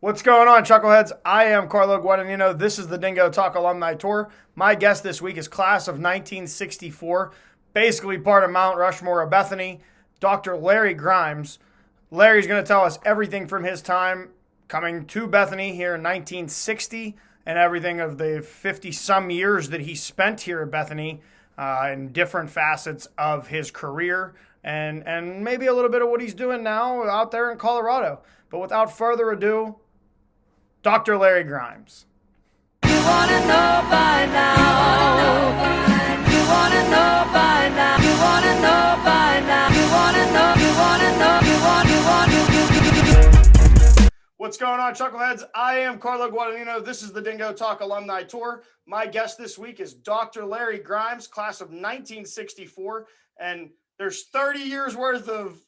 What's going on, Chuckleheads? I am Carlo Guadagnino. This is the Dingo Talk Alumni Tour. My guest this week is class of 1964, basically part of Mount Rushmore of Bethany, Dr. Larry Grimes. Larry's going to tell us everything from his time coming to Bethany here in 1960 and everything of the 50 some years that he spent here at Bethany in different facets of his career and maybe a little bit of what he's doing now out there in Colorado. But without further ado, Dr. Larry Grimes. You wanna know by now. You wanna know by now. You wanna know by now. You wanna know. You wanna know. What's going on, Chuckleheads? I am Carlo Guadagnino. This is the Dingo Talk Alumni Tour. My guest this week is Dr. Larry Grimes, class of 1964. And there's 30 years worth of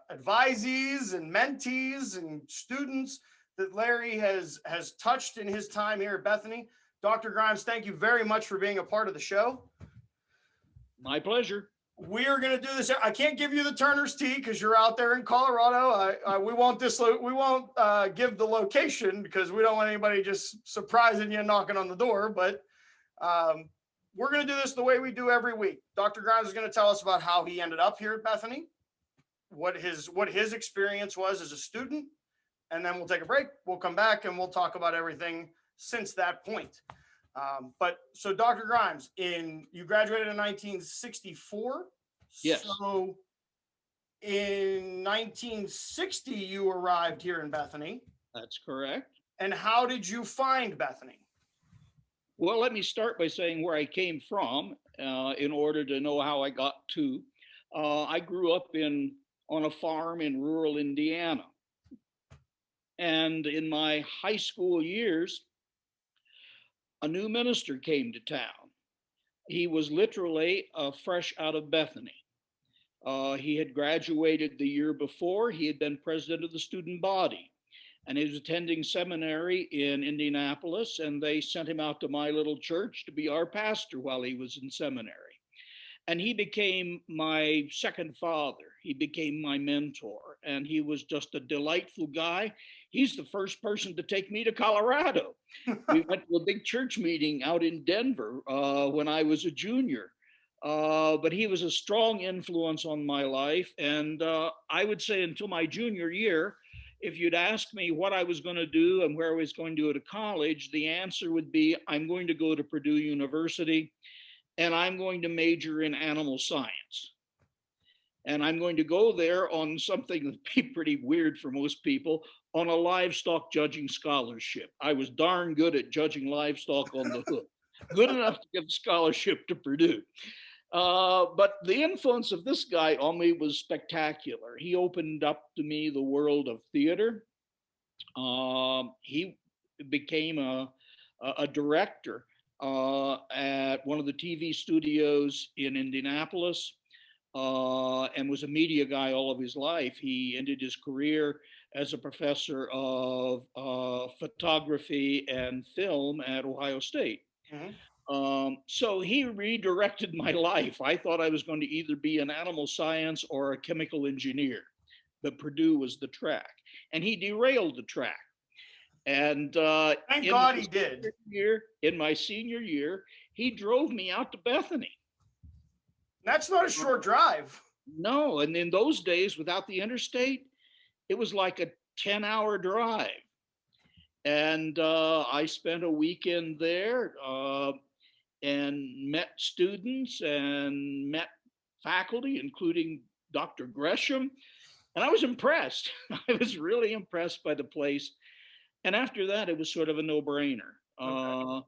advisees and mentees and students that Larry has touched in his time here at Bethany. Dr. Grimes, thank you very much for being a part of the show. My pleasure. We are going to do this. I can't give you the Turner's Tea because you're out there in Colorado. We won't give the location because we don't want anybody just surprising you and knocking on the door. But we're going to do this the way we do every week. Dr. Grimes is going to tell us about how he ended up here at Bethany, what his experience was as a student, and then we'll take a break. We'll come back and we'll talk about everything since that point. So Dr. Grimes, you graduated in 1964. Yes. So in 1960, you arrived here in Bethany. That's correct. And how did you find Bethany? Well, let me start by saying where I came from in order to know how I got to. I grew up on a farm in rural Indiana. And in my high school years, a new minister came to town. He was literally fresh out of Bethany. He had graduated the year before. He had been president of the student body, and he was attending seminary in Indianapolis, and they sent him out to my little church to be our pastor while he was in seminary. And he became my second father. He became my mentor, and he was just a delightful guy. He's the first person to take me to Colorado. We went to a big church meeting out in Denver when I was a junior. But he was a strong influence on my life. And I would say until my junior year, if you'd asked me what I was going to do and where I was going to go to college, the answer would be, I'm going to go to Purdue University, and I'm going to major in animal science. And I'm going to go there on something that'd be pretty weird for most people, on a livestock judging scholarship. I was darn good at judging livestock on the hook, good enough to get a scholarship to Purdue. But the influence of this guy on me was spectacular. He opened up to me the world of theater. He became a director at one of the TV studios in Indianapolis, and was a media guy all of his life. He ended his career as a professor of photography and film at Ohio State. Mm-hmm. So he redirected my life. I thought I was going to either be an animal science or a chemical engineer, but Purdue was the track, and he derailed the track. And thank God he did. In my senior year, he drove me out to Bethany. That's not a short drive. No, and in those days, without the interstate, it was like a 10-hour drive. And I spent a weekend there and met students and met faculty, including Dr. Gresham. And I was impressed. I was really impressed by the place. And after that, it was sort of a no-brainer. Okay.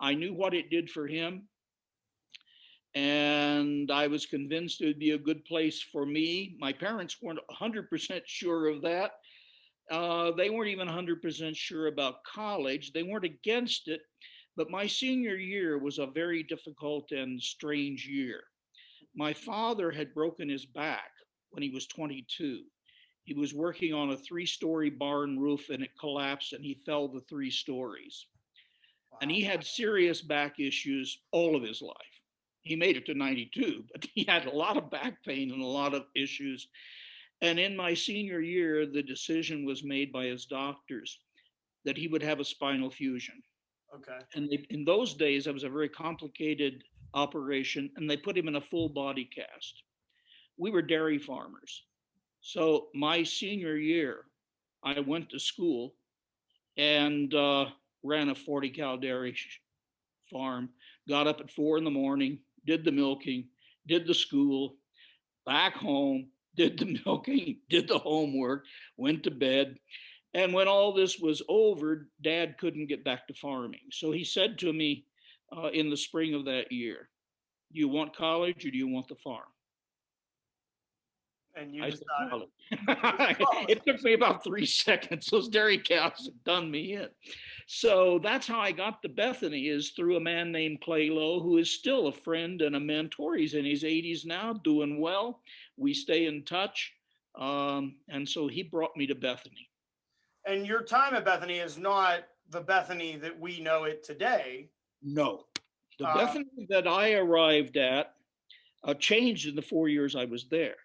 I knew what it did for him. And I was convinced it would be a good place for me. My parents weren't 100% sure of that. They weren't even 100% sure about college. They weren't against it. But my senior year was a very difficult and strange year. My father had broken his back when he was 22. He was working on a 3-story barn roof, and it collapsed, and he fell the 3 stories. Wow. And he had serious back issues all of his life. He made it to 92, but he had a lot of back pain and a lot of issues. And in my senior year, the decision was made by his doctors that he would have a spinal fusion. Okay. And in those days, it was a very complicated operation, and they put him in a full body cast. We were dairy farmers. So my senior year, I went to school and ran a 40 cow dairy farm, got up at 4 in the morning, did the milking, did the school, back home, did the milking, did the homework, went to bed. And when all this was over, Dad couldn't get back to farming. So he said to me in the spring of that year, do you want college or do you want the farm? And you I said decided. college. It took me about 3 seconds. Those dairy cows had done me in. So that's how I got to Bethany, is through a man named Clay Lowe, who is still a friend and a mentor. He's in his 80s now, doing well. We stay in touch. And so he brought me to Bethany. And your time at Bethany is not the Bethany that we know it today. No. The Bethany that I arrived at changed in the 4 years I was there.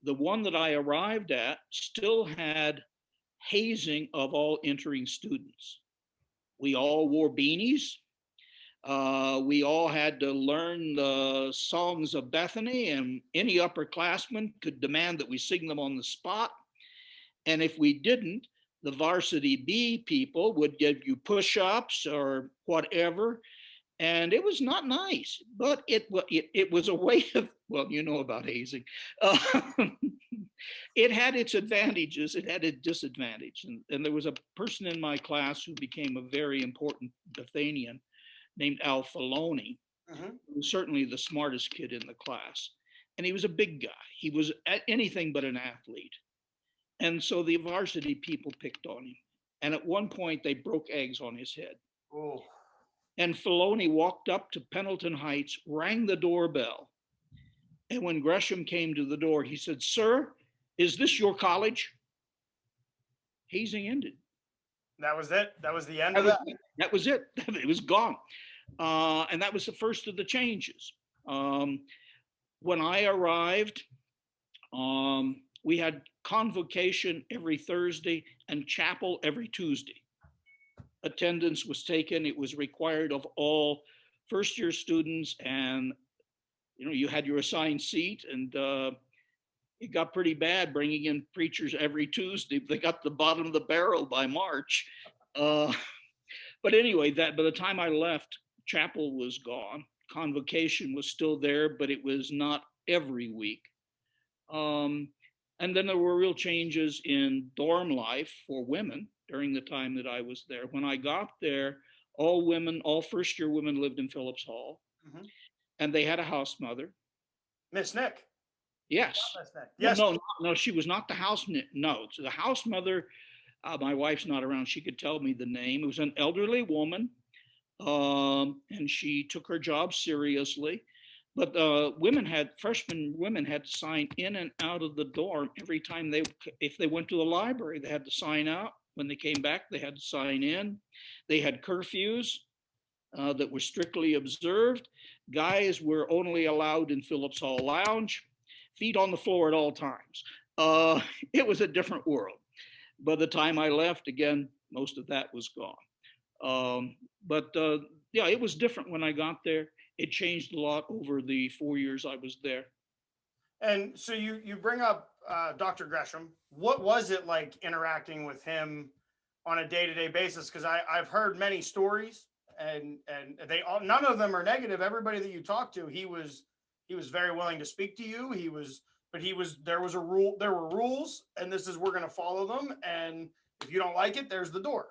The one that I arrived at still had hazing of all entering students. We all wore beanies. We all had to learn the songs of Bethany, and any upperclassman could demand that we sing them on the spot. And if we didn't, the varsity B people would give you push-ups or whatever. And it was not nice, but it was a way of, well, you know about hazing. It had its advantages, it had its disadvantage. And there was a person in my class who became a very important Bethanian named Al Filoni, who was certainly the smartest kid in the class. And he was a big guy. He was anything but an athlete. And so the varsity people picked on him. And at one point, they broke eggs on his head. Oh. And Filoni walked up to Pendleton Heights, rang the doorbell. And when Gresham came to the door, he said, "Sir, is this your college?" Hazing ended. That was it? That was the end of that? That was it. It was gone. And that was the first of the changes. When I arrived, we had convocation every Thursday and chapel every Tuesday. Attendance was taken. It was required of all first-year students, and you had your assigned seat, and it got pretty bad bringing in preachers every Tuesday. They got to the bottom of the barrel by March. But anyway, by the time I left, chapel was gone. Convocation was still there, but it was not every week. And then there were real changes in dorm life for women during the time that I was there. When I got there, all first-year women lived in Phillips Hall, and they had a house mother. Miss Nick. Yes. Yes. No, she was not the house. No, so the house mother. My wife's not around. She could tell me the name. It was an elderly woman, and she took her job seriously. But freshman women had to sign in and out of the dorm every time if they went to the library, they had to sign out. When they came back, they had to sign in. They had curfews that were strictly observed. Guys were only allowed in Phillips Hall Lounge, feet on the floor at all times. It was a different world. By the time I left, again, most of that was gone. But it was different when I got there. It changed a lot over the 4 years I was there. And so you bring up Dr. Gresham. What was it like interacting with him on a day-to-day basis? Because I've heard many stories, and none of them are negative. Everybody that you talk to, he was very willing to speak to you. There was a rule. There were rules, and we're going to follow them. And if you don't like it, there's the door.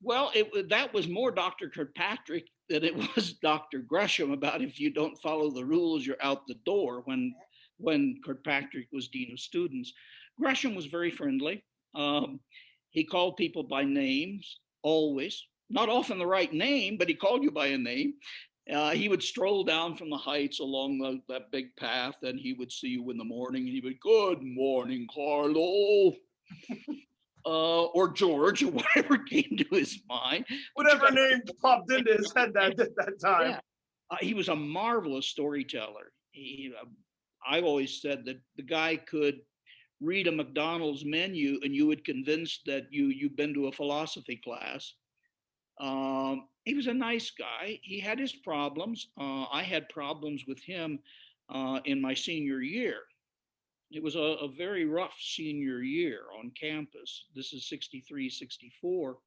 Well, that was more Dr. Kirkpatrick than it was Dr. Gresham about if you don't follow the rules, you're out the door. When Kirkpatrick was dean of students, Gresham was very friendly. He called people by names always, not often the right name, but he called you by a name. He would stroll down from the heights along that big path, and he would see you in the morning, and he would, "Good morning, Carlo." Or George, or whatever came to his mind. Whatever name popped into his head at that time. Yeah. He was a marvelous storyteller. I always said that the guy could read a McDonald's menu and you would convince that you've been to a philosophy class. He was a nice guy. He had his problems. I had problems with him in my senior year. It was a very rough senior year on campus. This is 63, 64.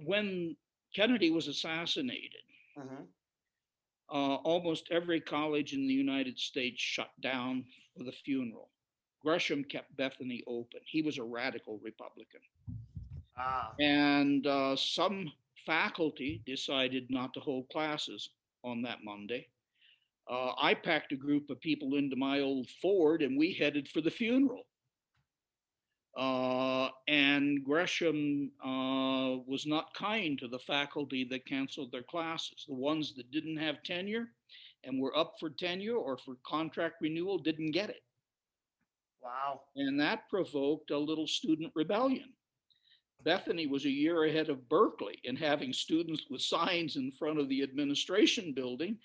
When Kennedy was assassinated, Mm-hmm. almost every college in the United States shut down for the funeral. Gresham kept Bethany open. He was a radical Republican. Ah. And some faculty decided not to hold classes on that Monday. I packed a group of people into my old Ford and we headed for the funeral. And Gresham was not kind to the faculty that canceled their classes. The ones that didn't have tenure and were up for tenure or for contract renewal didn't get it. Wow. And that provoked a little student rebellion. Bethany was a year ahead of Berkeley in having students with signs in front of the administration building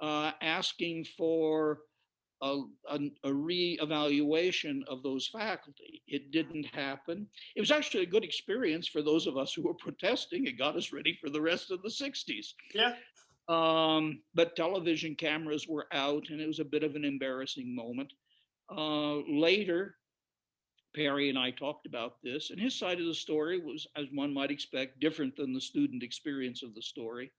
asking for a reevaluation of those faculty. It didn't happen. It was actually a good experience for those of us who were protesting. It got us ready for the rest of the 60s. Yeah. But television cameras were out and it was a bit of an embarrassing moment. Later, Perry and I talked about this, and his side of the story was, as one might expect, different than the student experience of the story.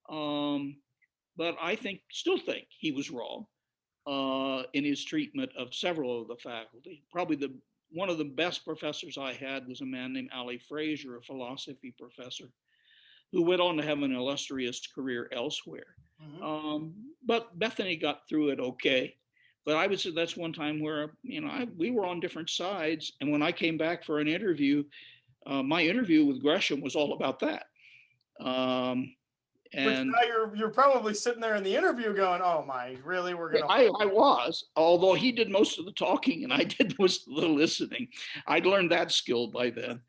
But I still think he was wrong in his treatment of several of the faculty. Probably one of the best professors I had was a man named Ali Frazier, a philosophy professor, who went on to have an illustrious career elsewhere. Mm-hmm. But Bethany got through it okay. But I would say that's one time where, we were on different sides. And when I came back for an interview, my interview with Gresham was all about that. Which now you're probably sitting there in the interview going, "Oh my, really? We're gonna." I was, although he did most of the talking and I did most of the listening. I'd learned that skill by then,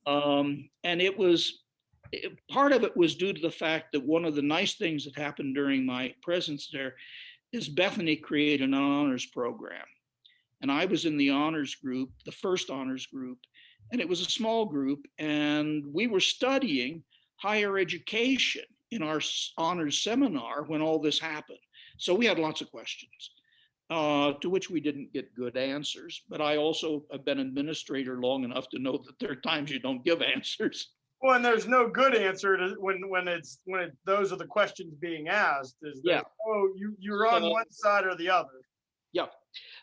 and part of it was due to the fact that one of the nice things that happened during my presence there is Bethany created an honors program, and I was in the honors group, the first honors group, and it was a small group, and we were studying higher education in our honors seminar when all this happened. So we had lots of questions, to which we didn't get good answers. But I also have been administrator long enough to know that there are times you don't give answers. Well, and there's no good answer to when those are the questions being asked. Is that, Yeah. Oh, you're on one side or the other. Yeah,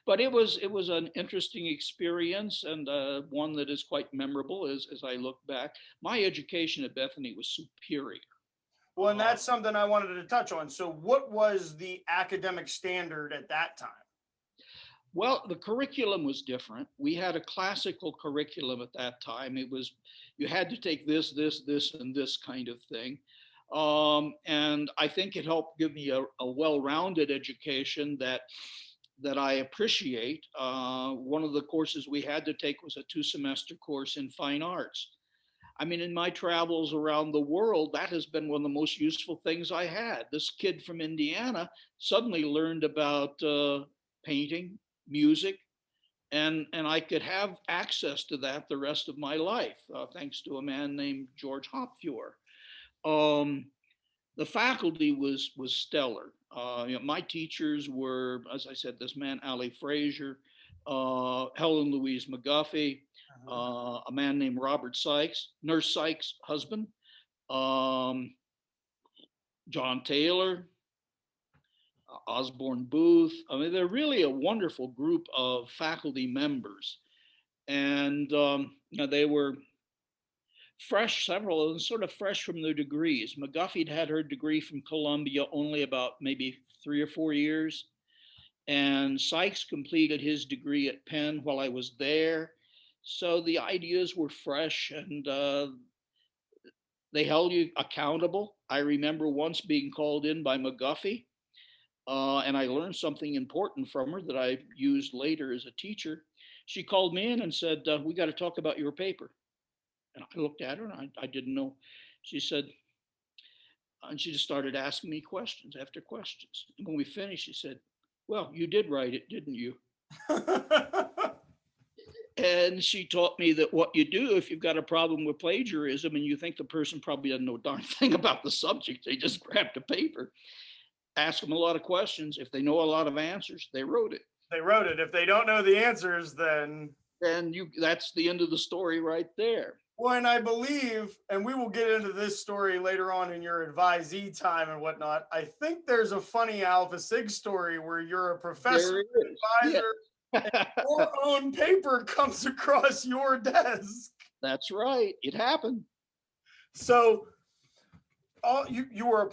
but it was an interesting experience and one that is quite memorable as I look back. My education at Bethany was superior. Well, and that's something I wanted to touch on. So what was the academic standard at that time? Well, the curriculum was different. We had a classical curriculum at that time. It was, you had to take this, and this kind of thing. And I think it helped give me a well-rounded education that I appreciate. One of the courses we had to take was a 2-semester course in fine arts. I mean, in my travels around the world, that has been one of the most useful things I had. This kid from Indiana suddenly learned about painting, music, and I could have access to that the rest of my life, thanks to a man named George Hopfure. The faculty was stellar. My teachers were, as I said, this man, Ali Frazier, Helen Louise McGuffey, a man named Robert Sykes, Nurse Sykes' husband, John Taylor, Osborne Booth. I mean, they're really a wonderful group of faculty members. And they were fresh, several of them sort of fresh from their degrees. McGuffey had her degree from Columbia only about maybe 3 or 4 years. And Sykes completed his degree at Penn while I was there. So the ideas were fresh and they held you accountable. I remember once being called in by McGuffey and I learned something important from her that I used later as a teacher. She called me in and said, "We got to talk about your paper." And I looked at her and I didn't know. She said, and she just started asking me questions after questions. And when we finished, she said, "Well, you did write it, didn't you?" And she taught me that what you do if you've got a problem with plagiarism and you think the person probably doesn't know a darn thing about the subject, they just grabbed a paper, ask them a lot of questions. If they know a lot of answers, they wrote it. They wrote it. If they don't know the answers, then that's the end of the story right there. Well, and I believe, and we will get into this story later on in your advisee time and whatnot. I think there's a funny Alpha Sig story where you're a professor, advisor, yeah. and your own paper comes across your desk. That's right. It happened. So, you were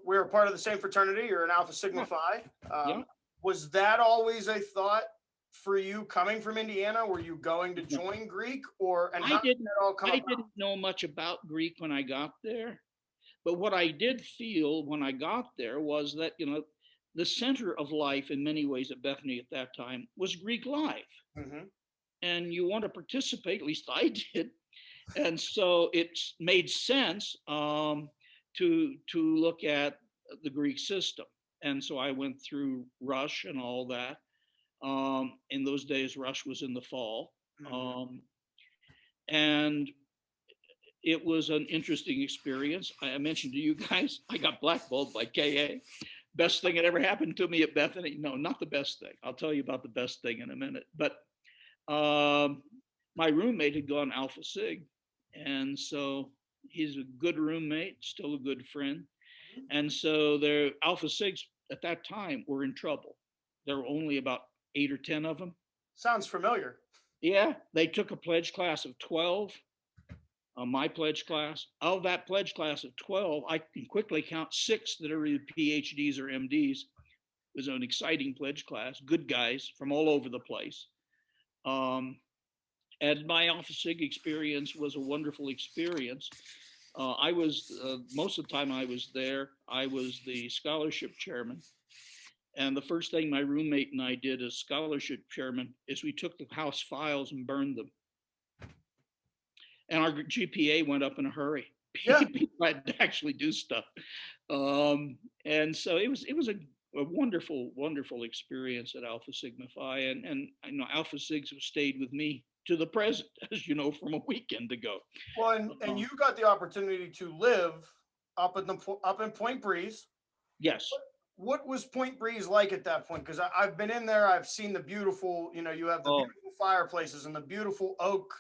we were a part of the same fraternity. You're an Alpha Sigma Phi. Yeah. Was that always a thought for you coming from Indiana? Were you going to join Greek, I didn't know much about Greek when I got there, but what I did feel when I got there was that, the center of life in many ways at Bethany at that time was Greek life. Mm-hmm. And you want to participate, at least I did. And so it made sense to look at the Greek system. And so I went through Rush and all that. In those days, Rush was in the fall. And it was an interesting experience. I mentioned to you guys, I got blackballed by KA. Best thing that ever happened to me at Bethany? No, not the best thing. I'll tell you about the best thing in a minute. But my roommate had gone Alpha Sig. And so he's a good roommate, still a good friend. And so their Alpha Sigs at that time were in trouble. There were only about 8 or 10 of them. Sounds familiar. Yeah, they took a pledge class of 12. My pledge class. Of that pledge class of 12, I can quickly count 6 that are either PhDs or MDs. It was an exciting pledge class. Good guys from all over the place. And my Alpha Sig experience was a wonderful experience. I was, most of the time I was there, I was the scholarship chairman. And the first thing my roommate and I did as scholarship chairman is we took the house files and burned them. And our GPA went up in a hurry. Yeah. People had to actually do stuff. And so it was a wonderful, wonderful experience at Alpha Sigma Phi. And Alpha Sigs have stayed with me to the present, as you know, from a weekend ago. Well, and you got the opportunity to live up in Point Breeze. Yes. What was Point Breeze like at that point? Because I've been in there. I've seen the beautiful, you have the beautiful fireplaces and the beautiful oak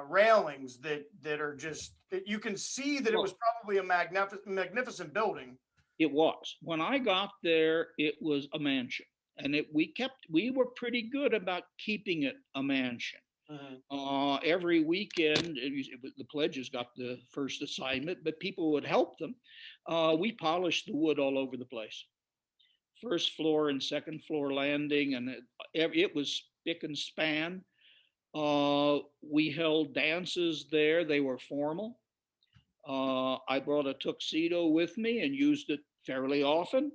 railings that are just, you can see that it was probably a magnificent building. It was. When I got there, it was a mansion. And we were pretty good about keeping it a mansion. Every weekend, the pledges got the first assignment, but people would help them. We polished the wood all over the place. First floor and second floor landing, and it was spick and span. We held dances there. They were formal. I brought a tuxedo with me and used it fairly often.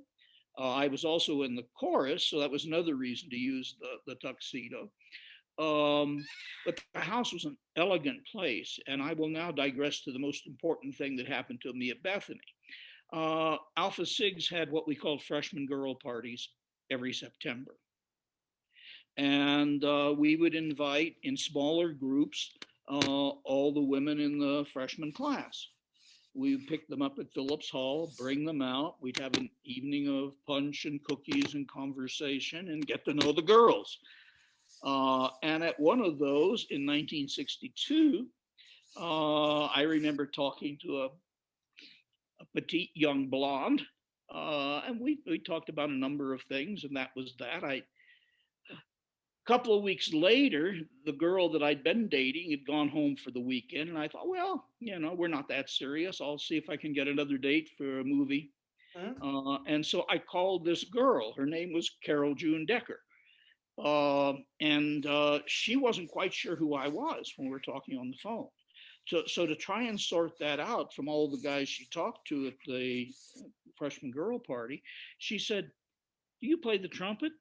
I was also in the chorus, so that was another reason to use the tuxedo. But the house was an elegant place, and I will now digress to the most important thing that happened to me at Bethany. Alpha Sigs had what we called freshman girl parties every September. And we would invite in smaller groups all the women in the freshman class. We would pick them up at Phillips Hall, bring them out. We'd have an evening of punch and cookies and conversation and get to know the girls. And at one of those in 1962, I remember talking to a petite young blonde, and we talked about a number of things, and that was that. A couple of weeks later, the girl that I'd been dating had gone home for the weekend, and I thought, well, we're not that serious. I'll see if I can get another date for a movie. And so I called this girl. Her name was Carol June Decker. And she wasn't quite sure who I was when we were talking on the phone. So to try and sort that out from all the guys she talked to at the freshman girl party, she said, "Do you play the trumpet?"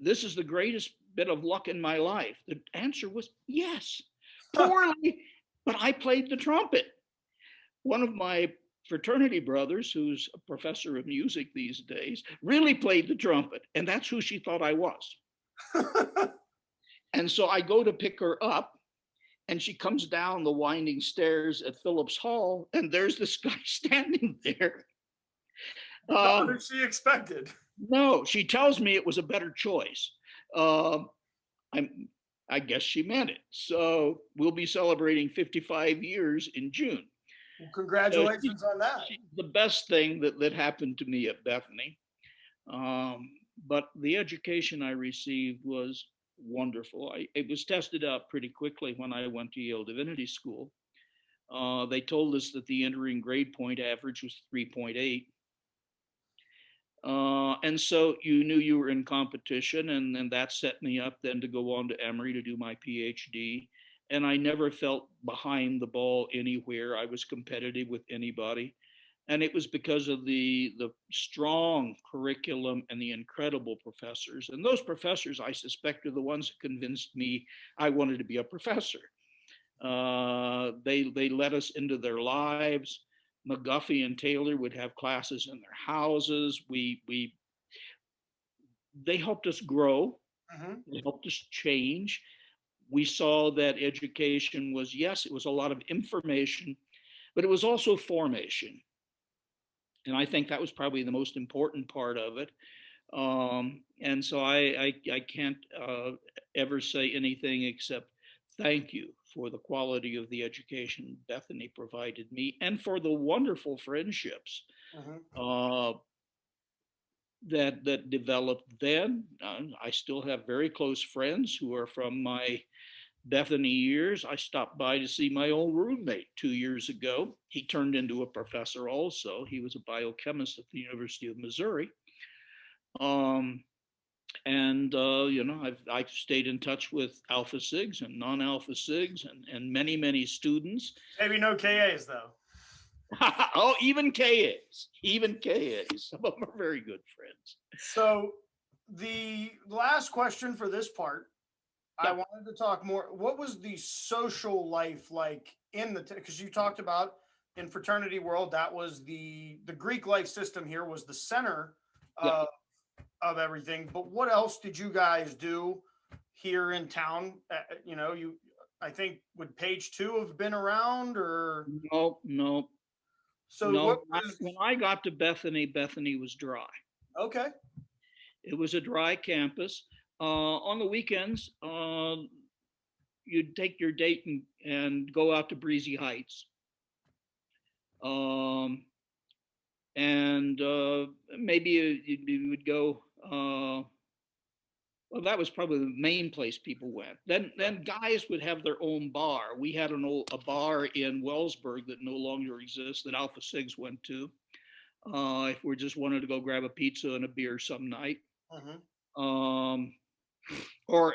This is the greatest bit of luck in my life. The answer was yes, poorly, but I played the trumpet. One of my fraternity brothers, who's a professor of music these days, really played the trumpet, and that's who she thought I was. And so I go to pick her up, and she comes down the winding stairs at Phillips Hall, and there's this guy standing there. What did she expected? No, she tells me it was a better choice. I guess she meant it. So we'll be celebrating 55 years in June. Well, congratulations on that. She's the best thing that happened to me at Bethany. But the education I received was wonderful. It was tested out pretty quickly when I went to Yale Divinity School. They told us that the entering grade point average was 3.8. And so you knew you were in competition, and that set me up then to go on to Emory to do my PhD. And I never felt behind the ball anywhere. I was competitive with anybody. And it was because of the strong curriculum and the incredible professors. And those professors, I suspect, are the ones that convinced me I wanted to be a professor. They let us into their lives. McGuffey and Taylor would have classes in their houses. They helped us grow. They helped us change. We saw that education was, yes, it was a lot of information, but it was also formation. And I think that was probably the most important part of it. And so I can't ever say anything except thank you for the quality of the education Bethany provided me, and for the wonderful friendships that developed then. I still have very close friends who are from my Bethany years. I stopped by to see my old roommate 2 years ago. He turned into a professor also. He was a biochemist at the University of Missouri. I've stayed in touch with Alpha SIGs and non-Alpha SIGs and many students. Maybe no KAs though. Oh, even KAs. Some of them are very good friends. So the last question for this part, I wanted to talk more. What was the social life like in because you talked about in fraternity world, that was the Greek life system here was the center of everything. But what else did you guys do here in town? I think, would page 2 have been around or? No. So no, what was... when I got to Bethany was dry. Okay. It was a dry campus. On the weekends, you'd take your date and go out to Breezy Heights. Maybe you would go, well, that was probably the main place people went. Then guys would have their own bar. We had a bar in Wellsburg that no longer exists that Alpha SIGs went to. If we just wanted to go grab a pizza and a beer some night. Or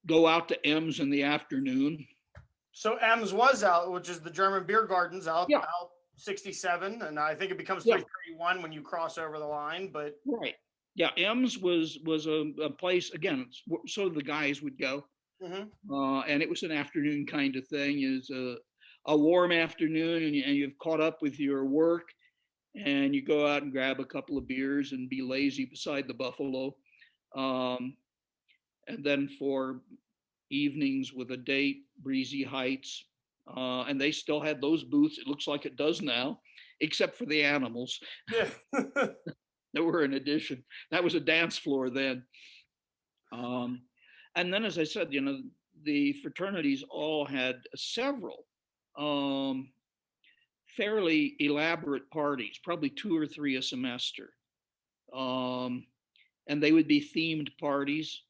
go out to M's in the afternoon. So M's was out, which is the German beer gardens out 67, and I think it becomes 331 when you cross over the line. But right, yeah, M's was a place again. So the guys would go, and it was an afternoon kind of thing. Is a warm afternoon, and you've caught up with your work, and you go out and grab a couple of beers and be lazy beside the Buffalo. And then for evenings with a date, Breezy Heights. And they still had those booths. It looks like it does now, except for the animals. Yeah. There were an addition. That was a dance floor then. And then, as I said, the fraternities all had several fairly elaborate parties, probably 2 or 3 a semester. And they would be themed parties.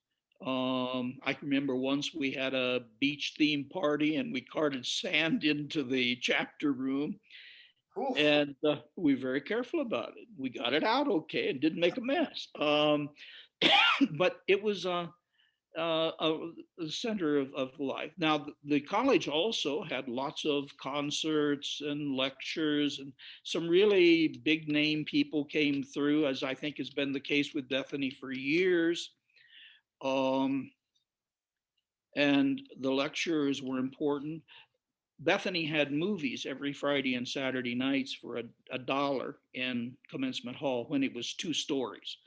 I remember once we had a beach theme party and we carted sand into the chapter room. Oof. And we were very careful about it. We got it out okay and didn't make a mess. But it was the center of life. Now, the college also had lots of concerts and lectures, and some really big name people came through, as I think has been the case with Bethany for years. And the lecturers were important. Bethany had movies every Friday and Saturday nights for $1 in Commencement Hall when it was 2 stories.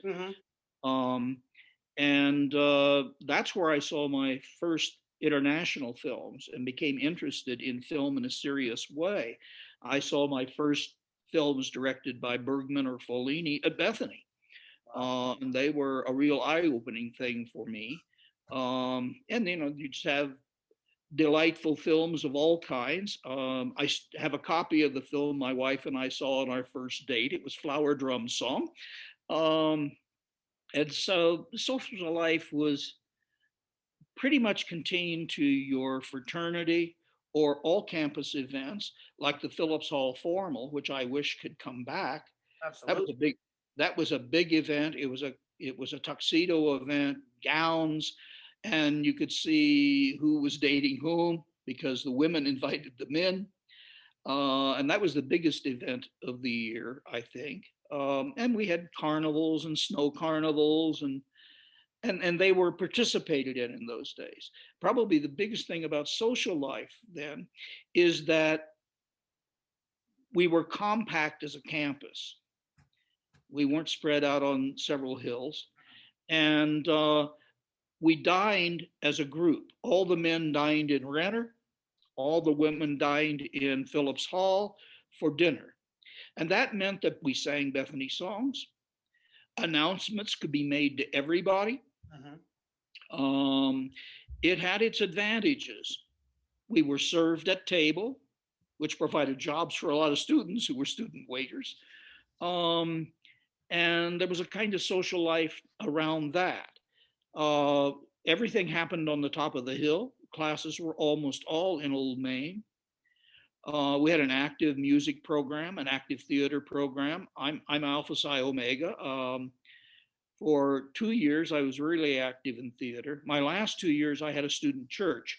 And that's where I saw my first international films and became interested in film in a serious way. I saw my first films directed by Bergman or Fellini at Bethany. And they were a real eye-opening thing for me. And you just have delightful films of all kinds. I have a copy of the film my wife and I saw on our first date. It was Flower Drum Song. Um, and so social life was pretty much contained to your fraternity or all campus events, like the Phillips Hall Formal, which I wish could come back. Absolutely. That was a big event. It was a tuxedo event, gowns, and you could see who was dating whom because the women invited the men. And that was the biggest event of the year, I think. And we had carnivals and snow carnivals, and they were participated in those days. Probably the biggest thing about social life then is that we were compact as a campus. We weren't spread out on several hills. And we dined as a group. All the men dined in Renner, all the women dined in Phillips Hall for dinner. And that meant that we sang Bethany songs. Announcements could be made to everybody. It had its advantages. We were served at table, which provided jobs for a lot of students who were student waiters. And there was a kind of social life around that. Everything happened on the top of the hill. Classes were almost all in Old Main. We had an active music program, an active theater program. I'm Alpha Psi Omega. For 2 years, I was really active in theater. My last 2 years, I had a student church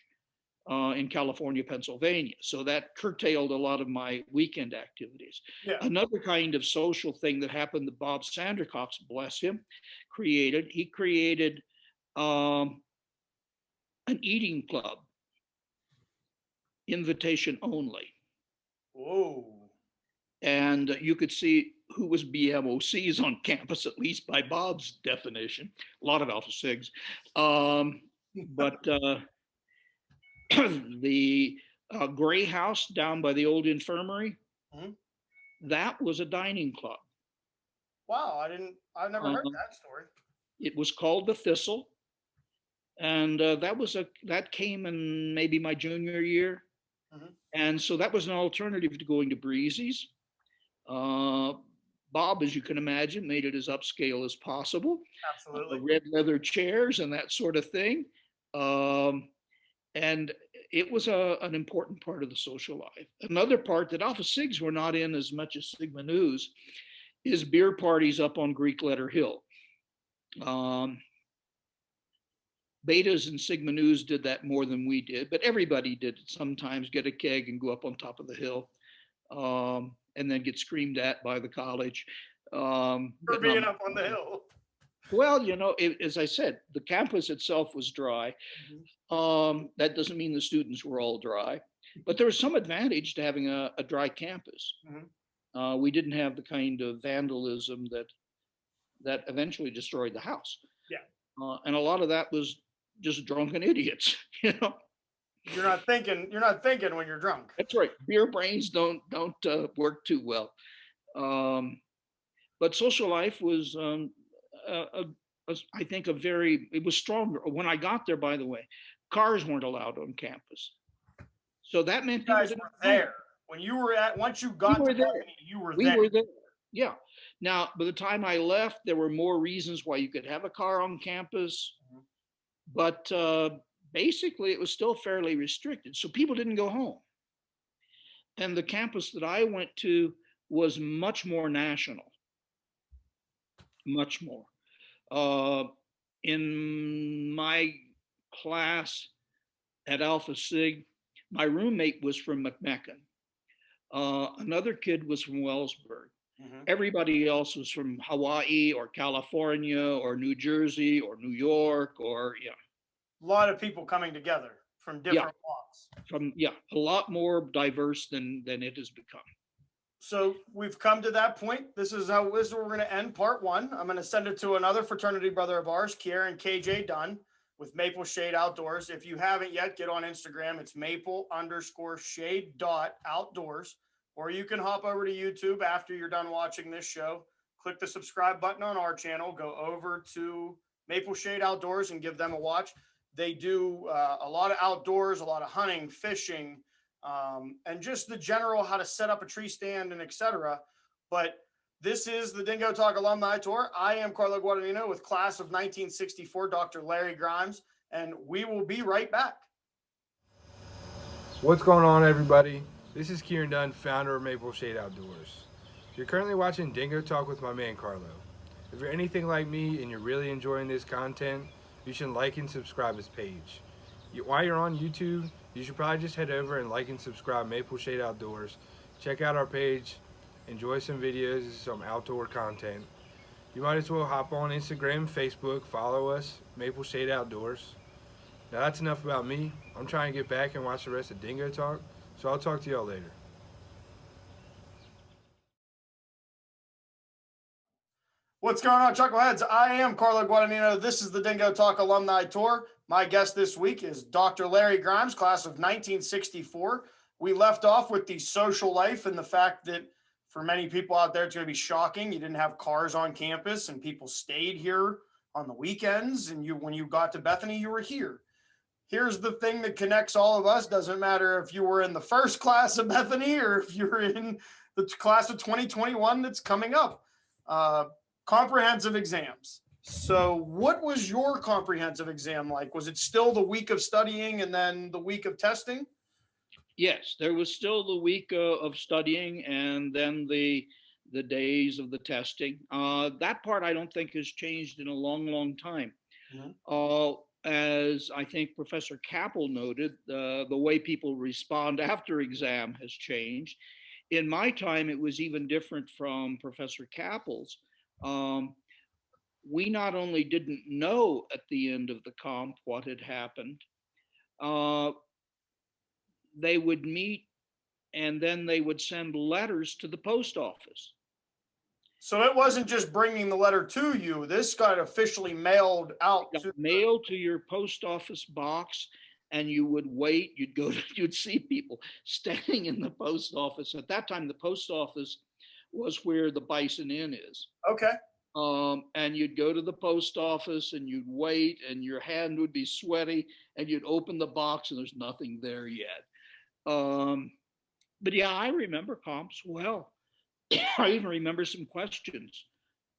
in California, Pennsylvania. So that curtailed a lot of my weekend activities. Yeah. Another kind of social thing that happened that Bob Sandercox, bless him, he created an eating club, invitation only. Whoa. And you could see who was BMOCs on campus, at least by Bob's definition. A lot of Alpha Sigs. But the Gray House down by the old infirmary, that was a dining club. Wow, I've never heard that story. It was called the Thistle. And that came in maybe my junior year. And so that was an alternative to going to Breezy's. Bob, as you can imagine, made it as upscale as possible. Absolutely. Red leather chairs and that sort of thing. And it was an important part of the social life. Another part that Alpha Sigs were not in as much as Sigma News is beer parties up on Greek Letter Hill. Betas and Sigma News did that more than we did, but everybody did it sometimes, get a keg and go up on top of the hill. And then get screamed at by the college. For being up on the hill. Well, as I said, the campus itself was dry. That doesn't mean the students were all dry, but there was some advantage to having a dry campus. We didn't have the kind of vandalism that eventually destroyed the house. Yeah. And a lot of that was just drunken idiots, You're not thinking when you're drunk. That's right. Beer brains don't work too well. But social life was, I think, it was stronger. When I got there, by the way, cars weren't allowed on campus. So that meant you guys were there. Once you got to Bethany, you were there. We were there. Yeah. Now, by the time I left, there were more reasons why you could have a car on campus. But basically, it was still fairly restricted. So people didn't go home. And the campus that I went to was much more national. Much more. In my class at Alpha Sig, my roommate was from McMecken. Another kid was from Wellsburg. Everybody else was from Hawaii or California or New Jersey or New York or, A lot of people coming together from different walks. A lot more diverse than it has become. So we've come to that point. This is where we're going to end part one. I'm going to send it to another fraternity brother of ours, Kieran KJ Dunn with Maple Shade Outdoors. If you haven't yet, get on Instagram. It's maple_shade.outdoors. Or you can hop over to YouTube after you're done watching this show. Click the subscribe button on our channel. Go over to Maple Shade Outdoors and give them a watch. They do a lot of outdoors, a lot of hunting, fishing, and just the general how to set up a tree stand and etc. But this is the Dingo Talk Alumni Tour. I am Carlo Guadagnino with class of 1964, Dr. Larry Grimes, and we will be right back. What's going on, everybody? This is Kieran Dunn, founder of Maple Shade Outdoors. You're currently watching Dingo Talk with my man Carlo. If you're anything like me and you're really enjoying this content, you should like and subscribe his page. While you're on YouTube, you should probably just head over and like and subscribe Maple Shade Outdoors. Check out our page, enjoy some videos, some outdoor content. You might as well hop on Instagram, Facebook, follow us, Maple Shade Outdoors. Now that's enough about me. I'm trying to get back and watch the rest of Dingo Talk, so I'll talk to y'all later. What's going on, Chuckleheads? I am Carlo Guadagnino. This is the Dingo Talk Alumni Tour. My guest this week is Dr. Larry Grimes, class of 1964. We left off with the social life and the fact that for many people out there, it's going to be shocking. You didn't have cars on campus and people stayed here on the weekends. And when you got to Bethany, you were here. Here's the thing that connects all of us. Doesn't matter if you were in the first class of Bethany or if you're in the class of 2021 that's coming up. Comprehensive exams. So what was your comprehensive exam like? Was it still the week of studying and then the week of testing? Yes, there was still the week of studying and then the days of the testing. That part I don't think has changed in a long, long time. Mm-hmm. As I think Professor Capel noted, the way people respond after exam has changed. In my time, it was even different from Professor Capel's. We not only didn't know at the end of the comp what had happened, they would meet and then they would send letters to the post office. So it wasn't just bringing the letter to you. This got officially mailed out. Mailed to your post office box, and you would wait. You'd see people standing in the post office. At that time, the post office was where the Bison Inn is. Okay. And you'd go to the post office and you'd wait and your hand would be sweaty and you'd open the box and there's nothing there yet. But yeah, I remember comps well. I even remember some questions.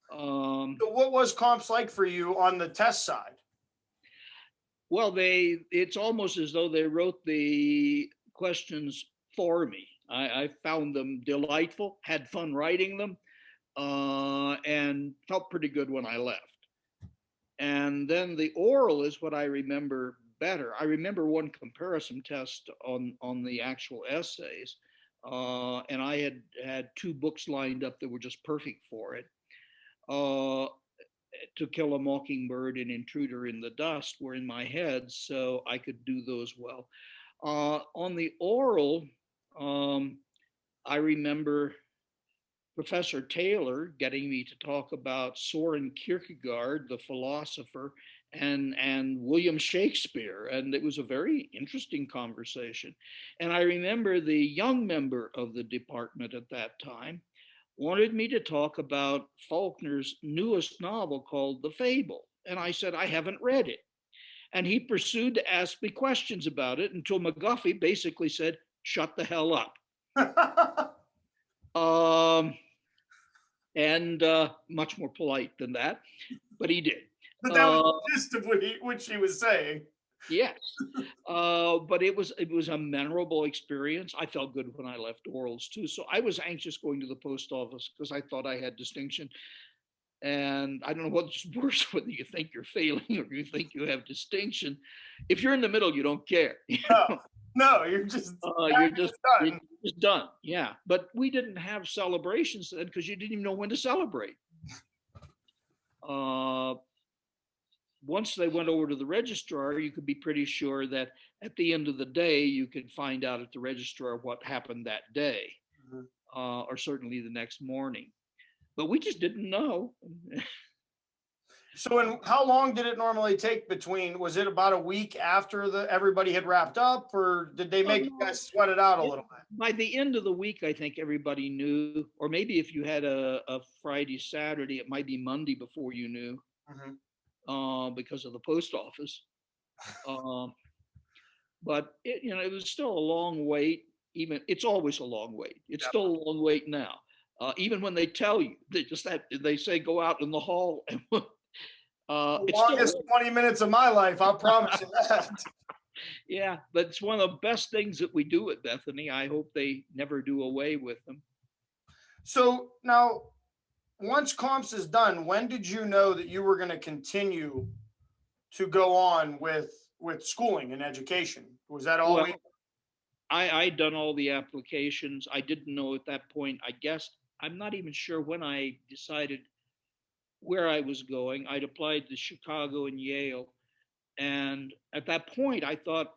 So what was comps like for you on the test side? Well, it's almost as though they wrote the questions for me. I found them delightful, had fun writing them, and felt pretty good when I left. And then the oral is what I remember better. I remember one comparison test on the actual essays, and I had two books lined up that were just perfect for it. To Kill a Mockingbird and Intruder in the Dust were in my head, so I could do those well. On the oral, I remember Professor Taylor getting me to talk about Soren Kierkegaard, the philosopher, and William Shakespeare. And it was a very interesting conversation. And I remember the young member of the department at that time wanted me to talk about Faulkner's newest novel called The Fable. And I said, I haven't read it. And he pursued to ask me questions about it until McGuffey basically said, shut the hell up. And much more polite than that, but he did. But that was the gist of what she was saying. Yes, but it was a memorable experience. I felt good when I left orals too. So I was anxious going to the post office because I thought I had distinction. And I don't know what's worse, whether you think you're failing or you think you have distinction. If you're in the middle, you don't care. No, you're just done. Yeah, but we didn't have celebrations then because you didn't even know when to celebrate. Once they went over to the registrar, you could be pretty sure that at the end of the day, you could find out at the registrar what happened that day. Mm-hmm. or certainly the next morning. But we just didn't know. So, and how long did it normally take between? Was it about a week after everybody had wrapped up, or did they make you guys sweat it out a little bit? By the end of the week, I think everybody knew, or maybe if you had a Friday, Saturday, it might be Monday before you knew, because of the post office. But it was still a long wait. Even it's always a long wait. It's still a long wait now. Even when they tell you, they say go out in the hall. And, the longest 20 minutes of my life, I'll promise you that. Yeah, but it's one of the best things that we do at Bethany. I hope they never do away with them. So now, once comps is done, when did you know that you were going to continue to go on with schooling and education? Was that always? Well, I'd done all the applications. I didn't know at that point. I guess I'm not even sure when I decided where I was going. I'd applied to Chicago and Yale. And at that point, I thought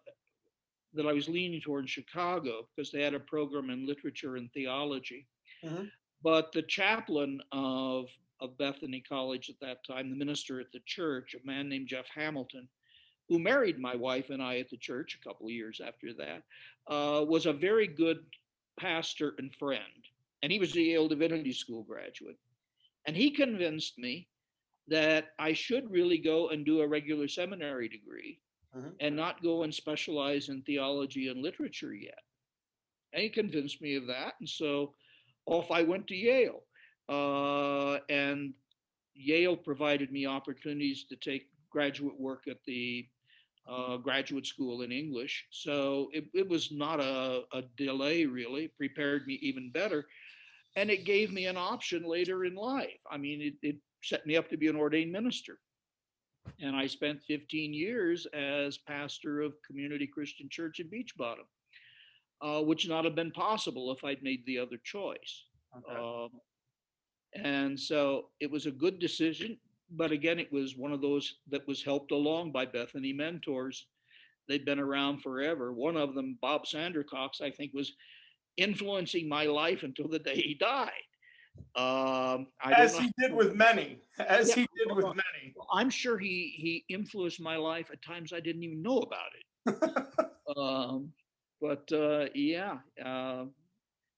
that I was leaning toward Chicago because they had a program in literature and theology. But the chaplain of Bethany College at that time, the minister at the church, a man named Jeff Hamilton, who married my wife and I at the church a couple of years after that, was a very good pastor and friend. And he was a Yale Divinity School graduate. And he convinced me that I should really go and do a regular seminary degree and not go and specialize in theology and literature yet. And he convinced me of that. And so off I went to Yale. And Yale provided me opportunities to take graduate work at the graduate school in English. So it was not a delay, really. It prepared me even better. And it gave me an option later in life. I mean, it set me up to be an ordained minister. And I spent 15 years as pastor of Community Christian Church in Beach Bottom, which not have been possible if I'd made the other choice. And so it was a good decision. But again, it was one of those that was helped along by Bethany mentors. They'd been around forever. One of them, Bob Sandercox, I think, was influencing my life until the day he died. As he did with many. I'm sure he influenced my life at times I didn't even know about it.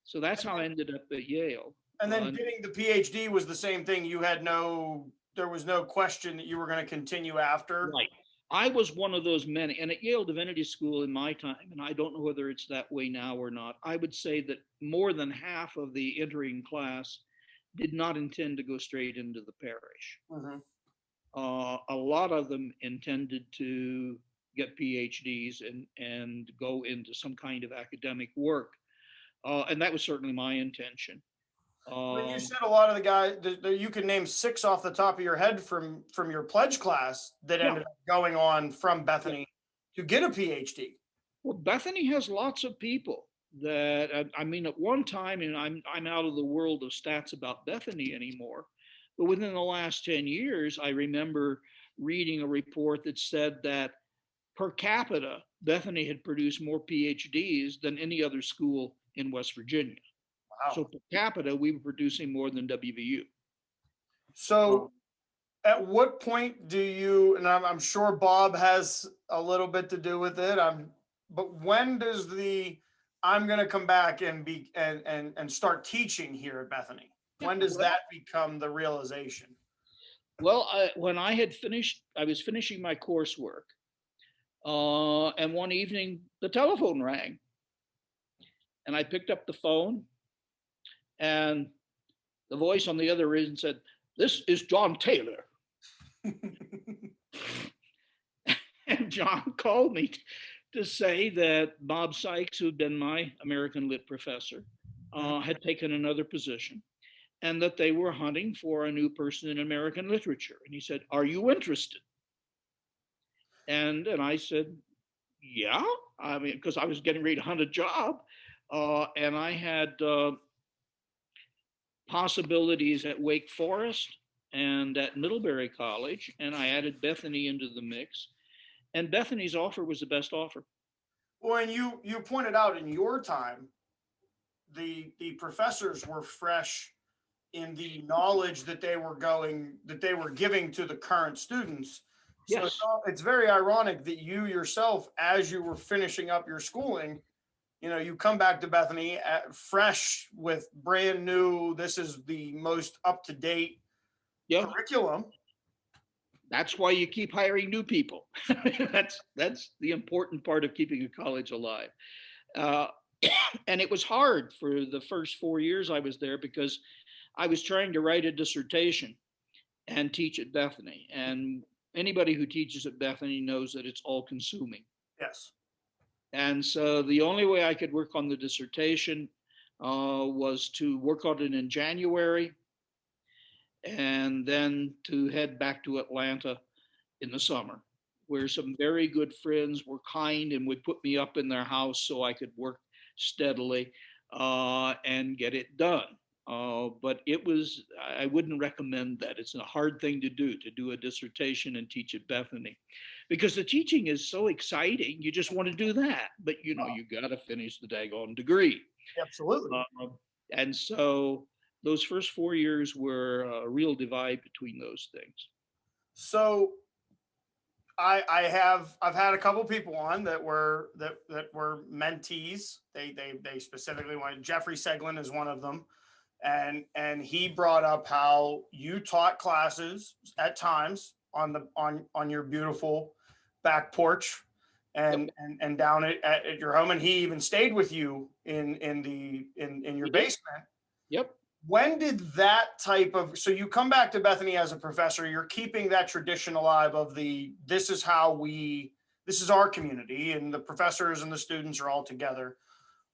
So that's how I ended up at Yale. And then getting the PhD was the same thing. There was no question that you were going to continue after. Right. I was one of those many, and at Yale Divinity School in my time, and I don't know whether it's that way now or not, I would say that more than half of the entering class did not intend to go straight into the parish. A lot of them intended to get PhDs and go into some kind of academic work. And that was certainly my intention. When you said a lot of the guys, you can name 6 off the top of your head from your pledge class that ended up going on from Bethany to get a PhD. Well, Bethany has lots of people that, I mean, at one time, and I'm out of the world of stats about Bethany anymore, but within the last 10 years, I remember reading a report that said that per capita, Bethany had produced more PhDs than any other school in West Virginia. Wow. So per capita, we were producing more than WVU. So at what point do you, and I'm sure Bob has a little bit to do with it, but when does I'm going to come back and start teaching here at Bethany? When does that become the realization? Well, when I was finishing my coursework, and one evening the telephone rang, and I picked up the phone, and the voice on the other end said, "This is John Taylor." And John called me to say that Bob Sykes, who'd been my American Lit professor, had taken another position, and that they were hunting for a new person in American literature. And he said, "Are you interested?" And I said, "Yeah." I mean, because I was getting ready to hunt a job, and I had possibilities at Wake Forest and at Middlebury College, and I added Bethany into the mix. And Bethany's offer was the best offer. Well, and you pointed out in your time, the professors were fresh in the knowledge that they were giving to the current students. So Yes. it's very ironic that you yourself, as you were finishing up your schooling, you come back to Bethany fresh with brand new, this is the most up to date Yeah. curriculum. That's why you keep hiring new people. That's the important part of keeping a college alive. Uh, and it was hard for the first 4 years I was there because I was trying to write a dissertation and teach at Bethany. And anybody who teaches at Bethany knows that it's all consuming. Yes. And so the only way I could work on the dissertation was to work on it in January and then to head back to Atlanta in the summer, where some very good friends were kind and would put me up in their house so I could work steadily and get it done. But I wouldn't recommend that. It's a hard thing to do a dissertation and teach at Bethany because the teaching is so exciting. You just want to do that. But, you got to finish the daggone degree. Absolutely. And so those first 4 years were a real divide between those things. So I've had a couple people on that were mentees. They specifically wanted, Jeffrey Seglin is one of them. And he brought up how you taught classes at times on your beautiful back porch and down at your home. And he even stayed with you in your basement. Yep. When did that so you come back to Bethany as a professor, you're keeping that tradition alive of this is our community and the professors and the students are all together.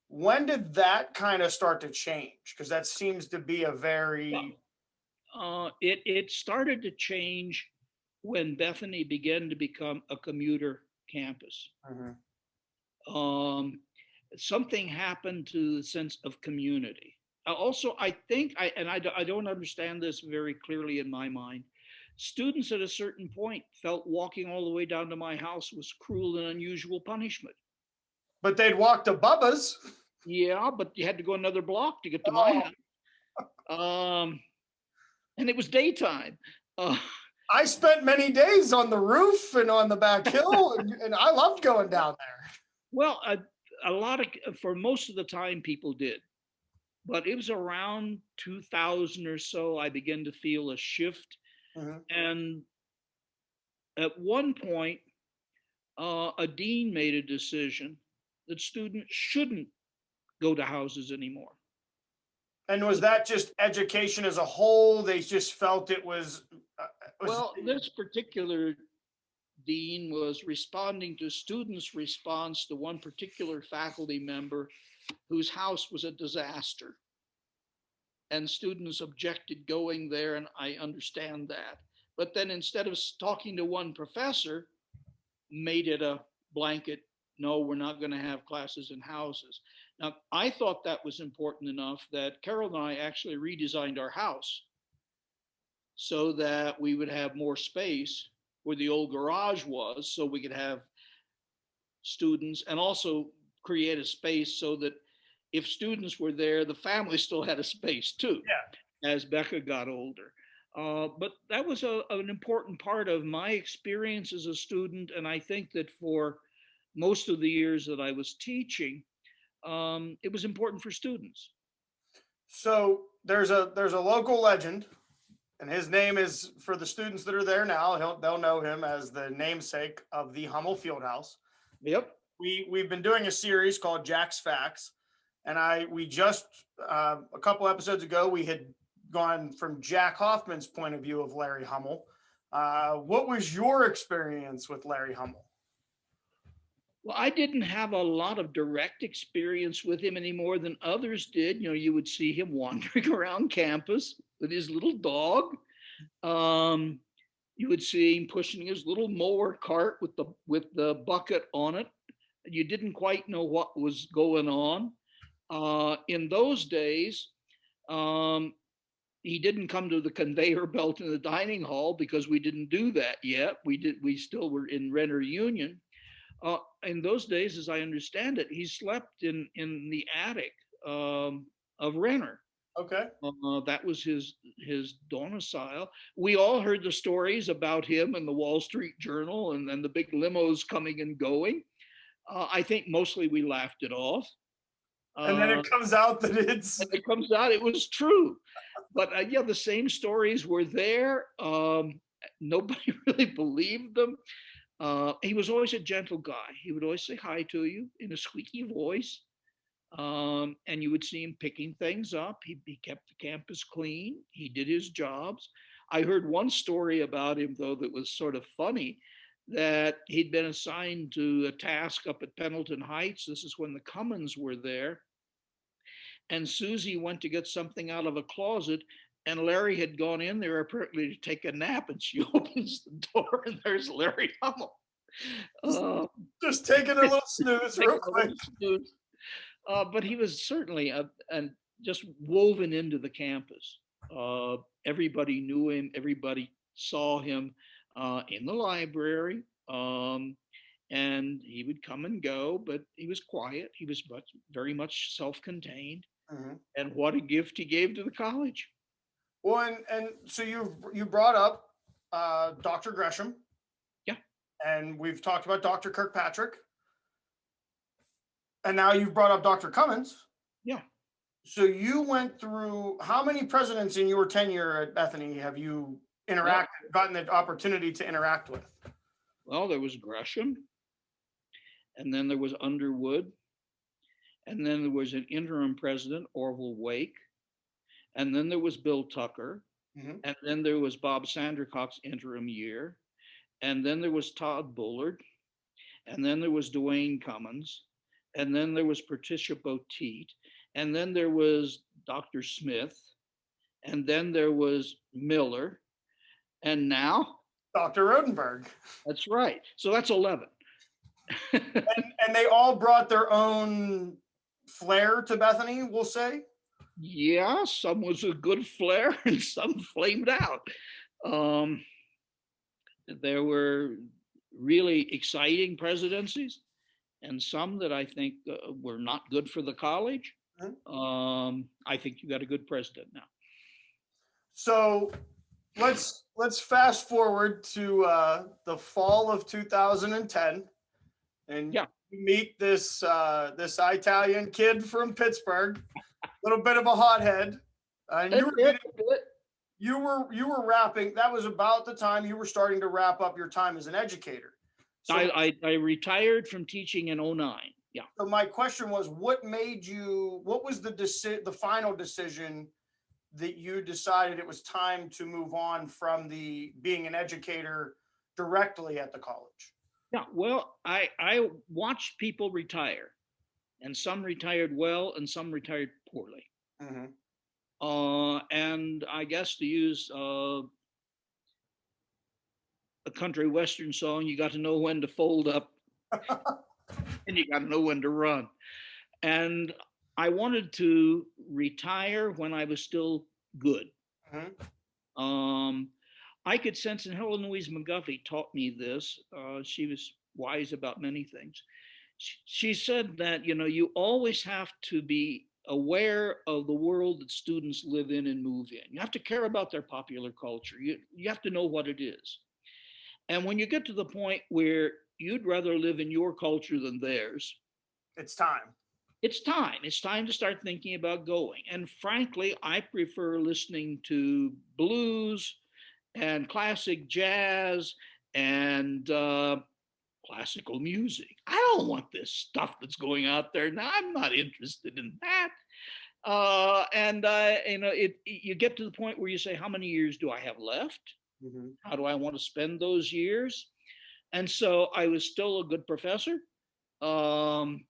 When did that kind of start to change? Because that seems to be a very... It started to change when Bethany began to become a commuter campus. Mm-hmm. Something happened to the sense of community. Also, I think, I don't understand this very clearly in my mind, students at a certain point felt walking all the way down to my house was cruel and unusual punishment. But they'd walk to Bubba's. Yeah, but you had to go another block to get to my house. And it was daytime. I spent many days on the roof and on the back hill, and I loved going down there. Well, for most of the time, people did. But it was around 2000 or so, I began to feel a shift. Mm-hmm. And at one point, a dean made a decision that students shouldn't go to houses anymore. And was that just education as a whole? They just felt it was... Well, this particular dean was responding to students' response to one particular faculty member whose house was a disaster. And students objected going there, and I understand that. But then instead of talking to one professor, made it a blanket, no, we're not going to have classes in houses. Now, I thought that was important enough that Carol and I actually redesigned our house so that we would have more space where the old garage was, so we could have students, and also create a space so that if students were there, the family still had a space too, as Becca got older. But that was an important part of my experience as a student. And I think that for most of the years that I was teaching, it was important for students. So there's a local legend, and his name is, for the students that are there now, they'll know him as the namesake of the Hummel Fieldhouse. Yep. We've been doing a series called Jack's Facts, and we just a couple episodes ago we had gone from Jack Hoffman's point of view of Larry Hummel. What was your experience with Larry Hummel? Well, I didn't have a lot of direct experience with him any more than others did. You would see him wandering around campus with his little dog. You would see him pushing his little mower cart with the bucket on it. You didn't quite know what was going on. In those days, he didn't come to the conveyor belt in the dining hall because we didn't do that yet. We still were in renter union. In those days, as I understand it, he slept in the attic of Renner. Okay. That was his domicile. We all heard the stories about him in the Wall Street Journal and then the big limos coming and going. I think mostly we laughed it off. And then it comes out that it's. It comes out it was true. But yeah, the same stories were there. Nobody really believed them. He was always a gentle guy. He would always say hi to you in a squeaky voice. And you would see him picking things up. He kept the campus clean. He did his jobs. I heard one story about him, though, that was sort of funny, that he'd been assigned to a task up at Pendleton Heights. This is when the Cummins were there. And Susie went to get something out of a closet, and Larry had gone in there apparently to take a nap, and she opens the door, and there's Larry Hummel. Just taking a little snooze real quick. But he was certainly just woven into the campus. Everybody knew him. Everybody saw him in the library. And he would come and go, but he was quiet. He was very much self-contained. Mm-hmm. And what a gift he gave to the college. Well, and so you brought up Dr. Gresham. Yeah. And we've talked about Dr. Kirkpatrick. And now you've brought up Dr. Cummins. Yeah. So you went through, how many presidents in your tenure at Bethany have you gotten the opportunity to interact with? Well, there was Gresham, and then there was Underwood, and then there was an interim president, Orville Wake, and then there was Bill Tucker, mm-hmm. and then there was Bob Sandercock's interim year, and then there was Todd Bullard, and then there was Dwayne Cummins, and then there was Patricia Boteat, and then there was Dr. Smith, and then there was Miller, and now Dr. Rodenberg. That's right. So that's 11. and they all brought their own flair to Bethany, we'll say. Yeah, some was a good flair and some flamed out. There were really exciting presidencies and some that I think were not good for the college. Mm-hmm. I think you got a good president now. So let's fast forward to the fall of 2010, and you meet this Italian kid from Pittsburgh, a little bit of a hothead. And you were wrapping. That was about the time you were starting to wrap up your time as an educator. So, I retired from teaching in 2009. Yeah. So my question was, what was the final decision that you decided it was time to move on from being an educator directly at the college? Yeah, well, I watched people retire, and some retired well and some retired poorly. Mm-hmm. And I guess to use a country western song, you got to know when to fold up and you got to know when to run. And I wanted to retire when I was still good. Mm-hmm. I could sense, and Helen Louise McGuffey taught me this. She was wise about many things. She said that, you always have to be aware of the world that students live in and move in. You have to care about their popular culture. You have to know what it is. And when you get to the point where you'd rather live in your culture than theirs, it's time. It's time. It's time to start thinking about going. And frankly, I prefer listening to blues and classic jazz and classical music. I don't want this stuff that's going out there now. I'm not interested in that. You get to the point where you say, how many years do I have left? Mm-hmm. How do I want to spend those years? And so I was still a good professor. I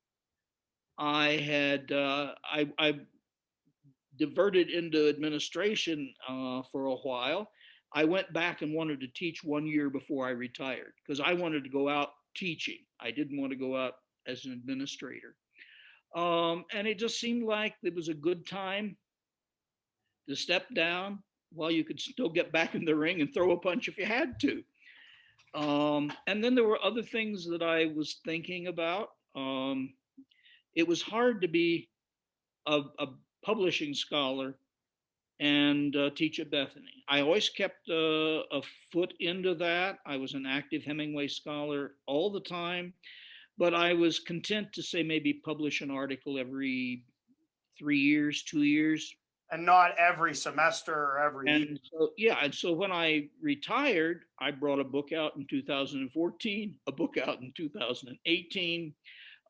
diverted into administration for a while. I went back and wanted to teach 1 year before I retired because I wanted to go out teaching. I didn't want to go out as an administrator. And it just seemed like it was a good time to step down while you could still get back in the ring and throw a punch if you had to. And then there were other things that I was thinking about. It was hard to be a publishing scholar and teach at Bethany. I always kept a foot into that. I was an active Hemingway scholar all the time, but I was content to say maybe publish an article every 3 years, 2 years. And not every semester or every year. And so, yeah, and so when I retired, I brought a book out in 2014, a book out in 2018.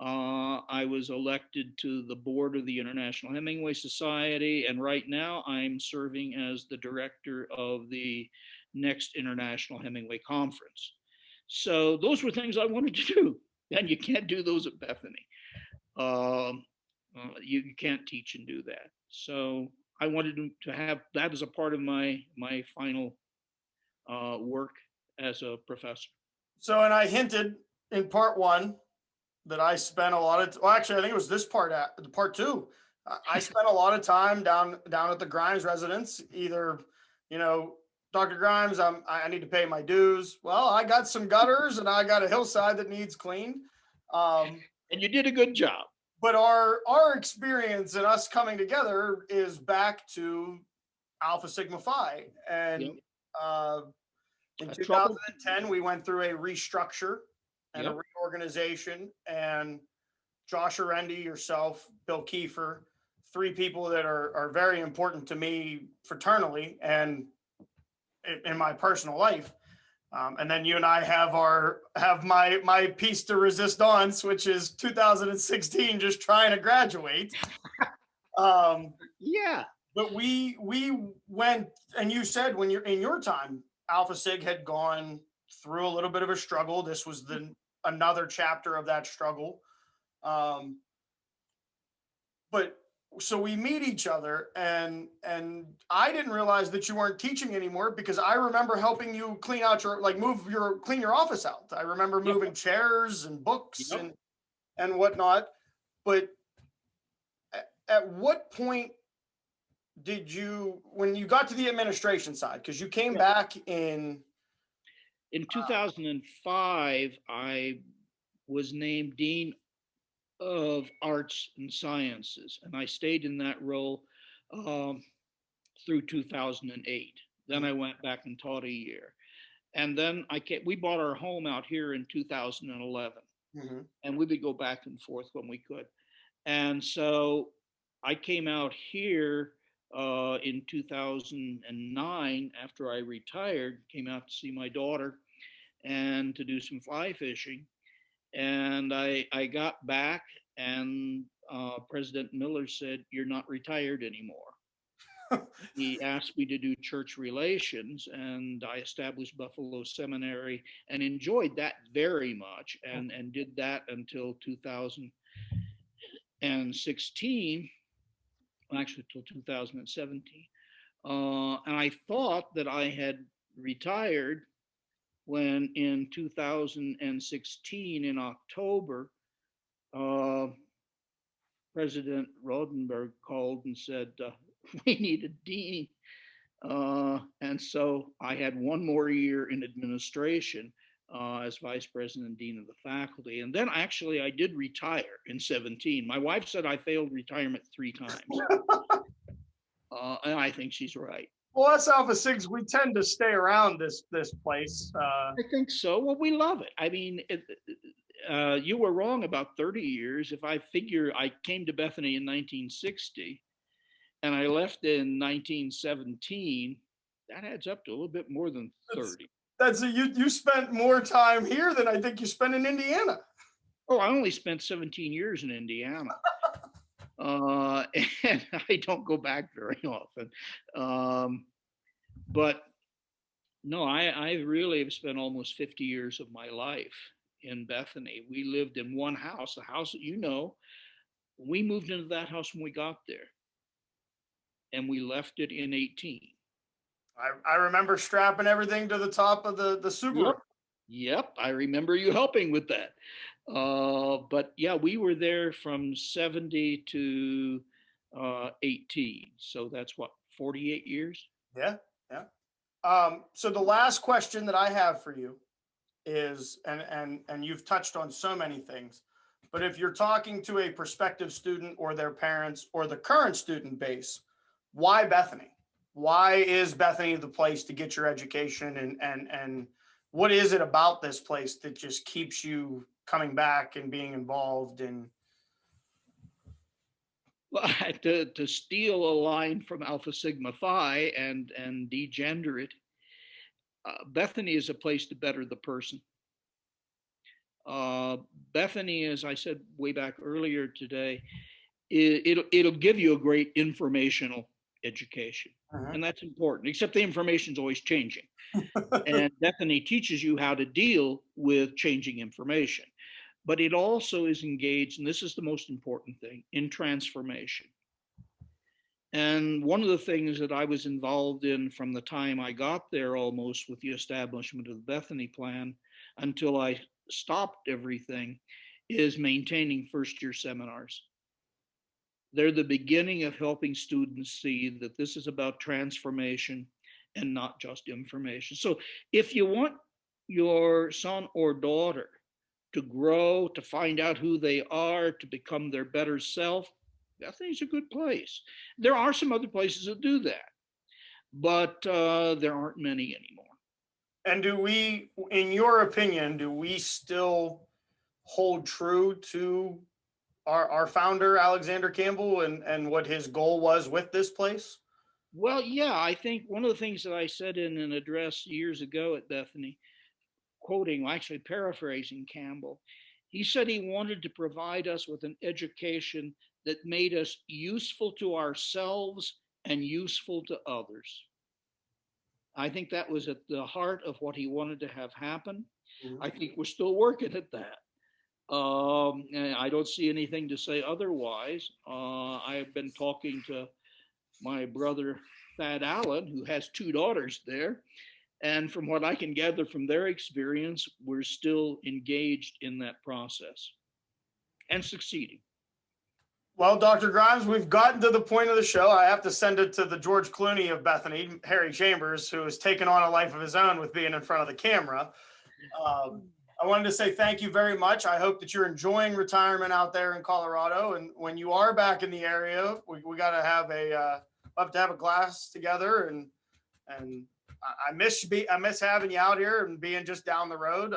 I was elected to the board of the International Hemingway Society, and right now I'm serving as the director of the next International Hemingway Conference. So those were things I wanted to do, and you can't do those at Bethany. You can't teach and do that. So I wanted to have that as a part of my final work as a professor. So, and I hinted in part one that I spent a lot of, well, actually, I think it was this part, part two. I spent a lot of time down at the Grimes residence, either, Dr. Grimes, I need to pay my dues. Well, I got some gutters and I got a hillside that needs cleaned. And you did a good job. But our experience and us coming together is back to Alpha Sigma Phi. And Yep. In That's 2010, we went through a restructure and Yep. a reorganization. And Josh Arendi, yourself, Bill Kiefer, three people that are very important to me fraternally and in my personal life. And then you and I have my piece de resistance, which is 2016, just trying to graduate. Yeah. But we went, and you said when you're in your time, Alpha Sig had gone through a little bit of a struggle. This was another chapter of that struggle. But so we meet each other, and I didn't realize that you weren't teaching anymore, because I remember helping you clean out clean your office out. I remember moving chairs and books and whatnot. But at what point did you, when you got to the administration side, because you came back in 2005, I was named Dean of Arts and Sciences, and I stayed in that role through 2008. Then I went back and taught a year, and then we bought our home out here in 2011, and we would go back and forth when we could. And so I came out here in 2009 after I retired, came out to see my daughter and to do some fly fishing. And I got back, and President Miller said, "You're not retired anymore." He asked me to do church relations, and I established Buffalo Seminary and enjoyed that very much, and did that until 2016, actually till 2017. And I thought that I had retired when in 2016 in October, President Rodenberg called and said, we need a dean. And so I had one more year in administration as vice president and dean of the faculty. And then actually I did retire in 17. My wife said I failed retirement 3 times. And I think she's right. Well, that's Alpha Sigs. We tend to stay around this place. I think so. Well, we love it. I mean, you were wrong about 30 years. If I figure I came to Bethany in 1960 and I left in 1917, that adds up to a little bit more than 30. You spent more time here than I think you spent in Indiana. Oh, I only spent 17 years in Indiana. And I don't go back very often. But no, I really have spent almost 50 years of my life in Bethany. We lived in one house, a house that we moved into that house when we got there. And we left it in 18. I remember strapping everything to the top of the Subaru. Yep, I remember you helping with that. But yeah, we were there from 70 to 18. So that's what, 48 years? Yeah. So the last question that I have for you is, and you've touched on so many things, But if you're talking to a prospective student or their parents or the current student base, why Bethany? Why is Bethany the place to get your education, and what is it about this place that just keeps you coming back and being involved in? Well, to steal a line from Alpha Sigma Phi and degender it, Bethany is a place to better the person. Bethany, as I said way back earlier today, it'll give you a great informational education. And that's important, except the information is always changing. And Bethany teaches you how to deal with changing information. But it also is engaged, and this is the most important thing, in transformation. And one of the things that I was involved in from the time I got there almost with the establishment of the Bethany plan until I stopped everything is maintaining first-year seminars. They're the beginning of helping students see that this is about transformation and not just information. So if you want your son or daughter to grow, to find out who they are, to become their better self, Bethany's a good place. There are some other places that do that, but there aren't many anymore. And do we, in your opinion, do we still hold true to our founder, Alexander Campbell, and what his goal was with this place? Well, yeah, I think one of the things that I said in an address years ago at Bethany, quoting, actually paraphrasing Campbell, he said he wanted to provide us with an education that made us useful to ourselves and useful to others. I think that was at the heart of what he wanted to have happen. I think we're still working at that. And I don't see anything to say otherwise. I've been talking to my brother, Thad Allen, who has 2 daughters there. And from what I can gather from their experience, we're still engaged in that process and succeeding. Well, Dr. Grimes, we've gotten to the point of the show. I have to send it to the George Clooney of Bethany, Harry Chambers, who has taken on a life of his own with being in front of the camera. I wanted to say thank you very much. I hope that you're enjoying retirement out there in Colorado. And when you are back in the area, we got to have a glass together. And I miss having you out here and being just down the road.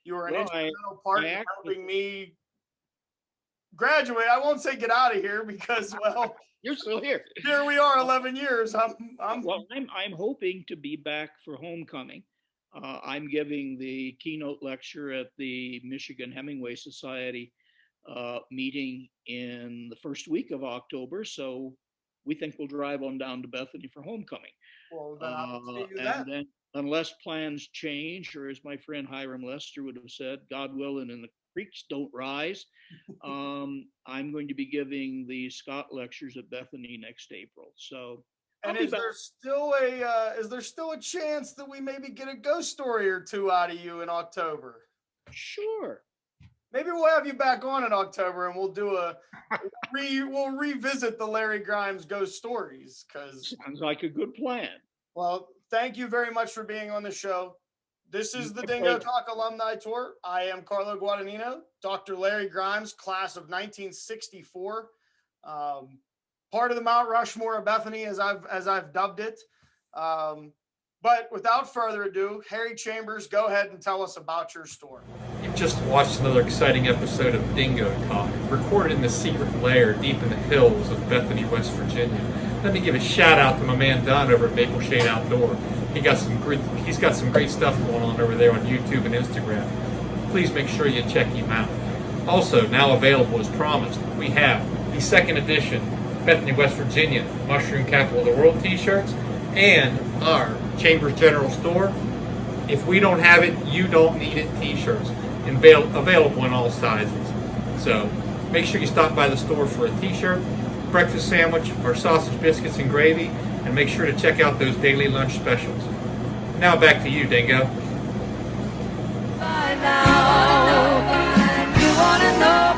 You were an instrumental part in helping me graduate. I won't say get out of here because, well, you're still here. Here we are, 11 years. I'm hoping to be back for homecoming. I'm giving the keynote lecture at the Michigan Hemingway Society meeting in the first week of October. So we think we'll drive on down to Bethany for homecoming. Well, then I'll see you then. Then, unless plans change, or as my friend Hiram Lester would have said, God willing, and the creeks don't rise, I'm going to be giving the Scott lectures at Bethany next April. So. And is there still a chance that we maybe get a ghost story or 2 out of you in October? Sure. Maybe we'll have you back on in October and we'll do we'll revisit the Larry Grimes ghost stories. Sounds like a good plan. Well, thank you very much for being on the show. This is the Dingo Talk Alumni Tour. I am Carlo Guadagnino, Dr. Larry Grimes, class of 1964. Part of the Mount Rushmore of Bethany, as I've dubbed it. But without further ado, Harry Chambers, go ahead and tell us about your story. You've just watched another exciting episode of Dingo Talk, recorded in the secret lair deep in the hills of Bethany, West Virginia. Let me give a shout out to my man Don over at Maple Shade Outdoor. He's got some great stuff going on over there on YouTube and Instagram. Please make sure you check him out. Also, now available as promised, we have the 2nd edition Bethany, West Virginia Mushroom Capital of the World t-shirts and our Chambers General Store. If we don't have it, you don't need it t-shirts. Available in all sizes. So make sure you stop by the store for a t-shirt, breakfast sandwich, or sausage biscuits and gravy, and make sure to check out those daily lunch specials. Now back to you, Dingo. By now, you wanna know